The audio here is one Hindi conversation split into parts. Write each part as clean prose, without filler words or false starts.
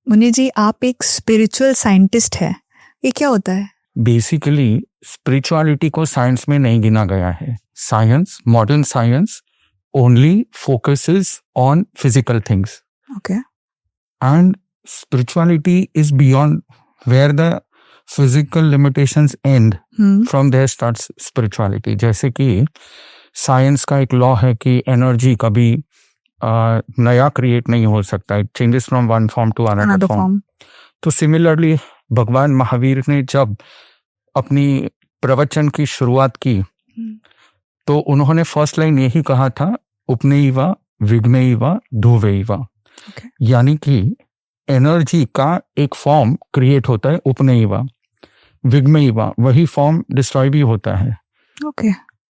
मुनि जी, आप एक स्पिरिचुअल साइंटिस्ट है, ये क्या होता है? बेसिकली स्पिरिचुअलिटी को साइंस में नहीं गिना गया है. Science, modern science only focuses on physical things okay. and spirituality is beyond where the physical limitations end. From there starts spirituality. जैसे कि साइंस का एक लॉ है कि एनर्जी कभी नया क्रिएट नहीं हो सकता. It changes from one form to another form. तो सिमिलरली भगवान महावीर ने जब अपनी प्रवचन की शुरुआत की तो उन्होंने फर्स्ट लाइन यही कहा था, उपनेयवा विघ्नेयवा धुवेयवा. यानी कि एनर्जी का एक फॉर्म क्रिएट होता है उपनेयवा, विघ्नेयवा वही फॉर्म डिस्ट्रॉय भी होता है.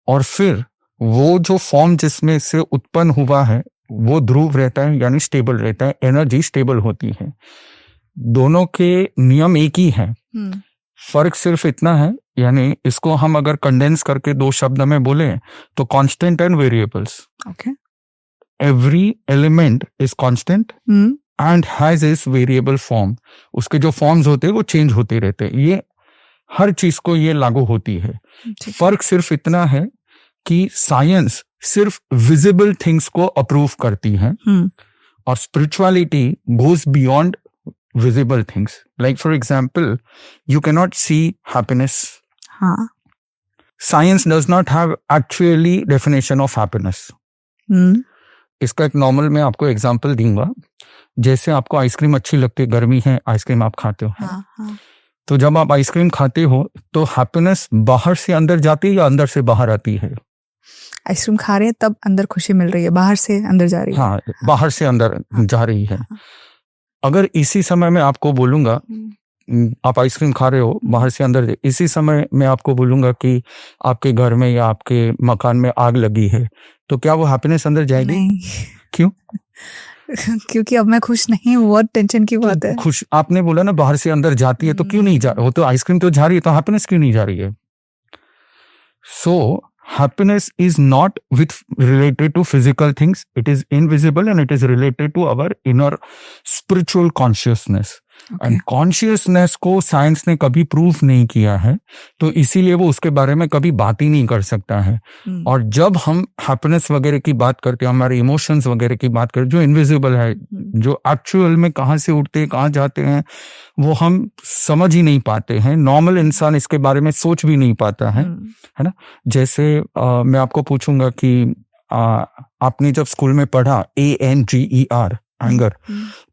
और फिर वो जो फॉर्म जिसमें से उत्पन्न हुआ है वो ध्रुव रहता है, यानी स्टेबल रहता है. एनर्जी स्टेबल होती है. दोनों के नियम एक ही है. फर्क सिर्फ इतना है, यानी इसको हम अगर कंडेंस करके दो शब्द में बोले तो constant and variables. Every element is constant and has is variable form. उसके जो फॉर्म्स होते हैं वो चेंज होते रहते हैं. ये हर चीज को ये लागू होती है. फर्क सिर्फ इतना है कि साइंस सिर्फ विजिबल थिंग्स को अप्रूव करती है और spirituality goes beyond visible things. Like for example, you cannot see happiness. Science does not have actually definition of happiness. इसका एक नॉर्मल मैं आपको एग्जांपल दूंगा. जैसे आपको आइसक्रीम अच्छी लगती है, गर्मी है, आइसक्रीम आप खाते हो. तो जब आप आइसक्रीम खाते हो तो हैप्पीनेस बाहर से अंदर जाती है या अंदर से बाहर आती है? आइसक्रीम खा रहे हैं तब अंदर खुशी मिल रही है, बाहर से अंदर जा रही है. हाँ, बाहर से अंदर जा रही है. अगर इसी समय में आपको बोलूंगा आप आइसक्रीम खा रहे हो, बाहर से अंदर, इसी समय मैं आपको बोलूंगा कि आपके घर में या आपके मकान में आग लगी है, तो क्या वो हैप्पीनेस अंदर जाएगी? नहीं. क्यों? क्योंकि अब मैं खुश नहीं हूँ. बहुत टेंशन की बात है. खुश आपने बोला ना बाहर से अंदर जाती है, तो क्यों नहीं जा, वो तो आइसक्रीम तो जा रही है, तो हैप्पीनेस क्यों नहीं जा रही है? सो happiness is not related to physical things. It is invisible and it is related to our inner spiritual consciousness. And consciousness को साइंस ने कभी प्रूव नहीं किया है, तो इसीलिए वो उसके बारे में कभी बात ही नहीं कर सकता है. और जब हम हैप्पीनेस वगैरह की बात करते हैं, हमारे इमोशंस वगैरह की बात करते हैं, जो इनविजिबल है, जो एक्चुअल में कहाँ से उठते हैं, कहाँ जाते हैं, वो हम समझ ही नहीं पाते हैं. नॉर्मल इंसान इसके बारे में सोच भी नहीं पाता है ना. जैसे मैं आपको पूछूंगा कि आपने जब स्कूल में पढ़ा ANGER, एंगर,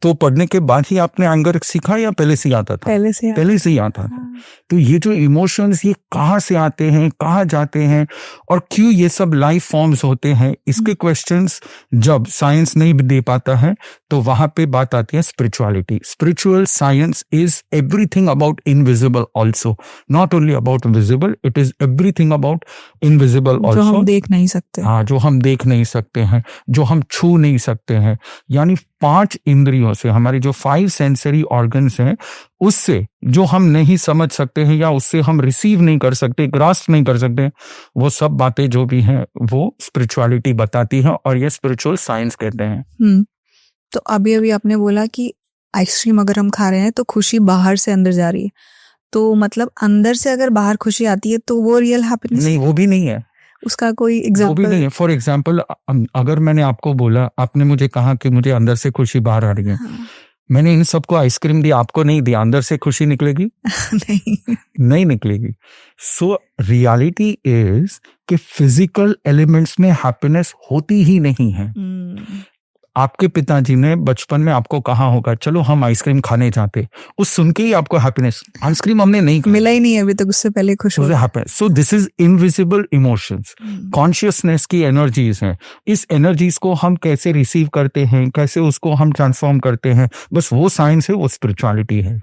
तो पढ़ने के बाद ही आपने एंगर सीखा या पहले से आता था? पहले से ही आता था. तो ये जो इमोशंस ये कहाँ से आते हैं, कहाँ जाते हैं और क्यों ये सब लाइफ फॉर्म्स होते हैं, इसके क्वेश्चंस जब साइंस नहीं दे पाता है तो वहां पे बात आती है spirituality. Spiritual science is everything about invisible also, not only about visible, it is everything about invisible also. जो हम देख नहीं सकते. हाँ, जो हम देख नहीं सकते हैं, जो हम छू नहीं सकते हैं. यानी 5 इंद्रियों से, हमारी जो 5 सेंसरी ऑर्गन्स हैं, उससे जो हम नहीं समझ सकते हैं या उससे हम रिसीव नहीं कर सकते, ग्रास्प नहीं कर सकते, वो सब बातें जो भी हैं वो स्पिरिचुअलिटी बताती है और ये स्पिरिचुअल साइंस कहते हैं. तो अभी आपने बोला कि आइसक्रीम अगर हम खा रहे हैं तो खुशी बाहर से अंदर जा रही है, तो मतलब अंदर से अगर बाहर खुशी आती है तो वो रियल हैप्पीनेस नहीं? वो भी नहीं है. उसका कोई एग्जांपल? वो भी नहीं है. फॉर एग्जांपल, अगर मैंने आपको बोला, आपने मुझे कहा कि मुझे अंदर से खुशी बाहर आ रही है, मैंने इन सबको आइसक्रीम दी, आपको नहीं दिया, अंदर से खुशी निकलेगी? नहीं निकलेगी. सो रियलिटी इज कि फिजिकल एलिमेंट्स में हैप्पीनेस होती ही नहीं है. आपके पिताजी ने बचपन में आपको कहा होगा चलो हम आइसक्रीम खाने जाते, उस सुन के ही आपको हैप्पीनेस, आइसक्रीम हमने नहीं मिला ही नहीं है अभी तक, उससे पहले खुश हो गए. So this is invisible emotions. Consciousness की एनर्जीज हैं. इस एनर्जीज को हम कैसे रिसीव करते हैं, कैसे उसको हम ट्रांसफॉर्म करते हैं, बस वो साइंस है, वो स्पिरिचुअलिटी है.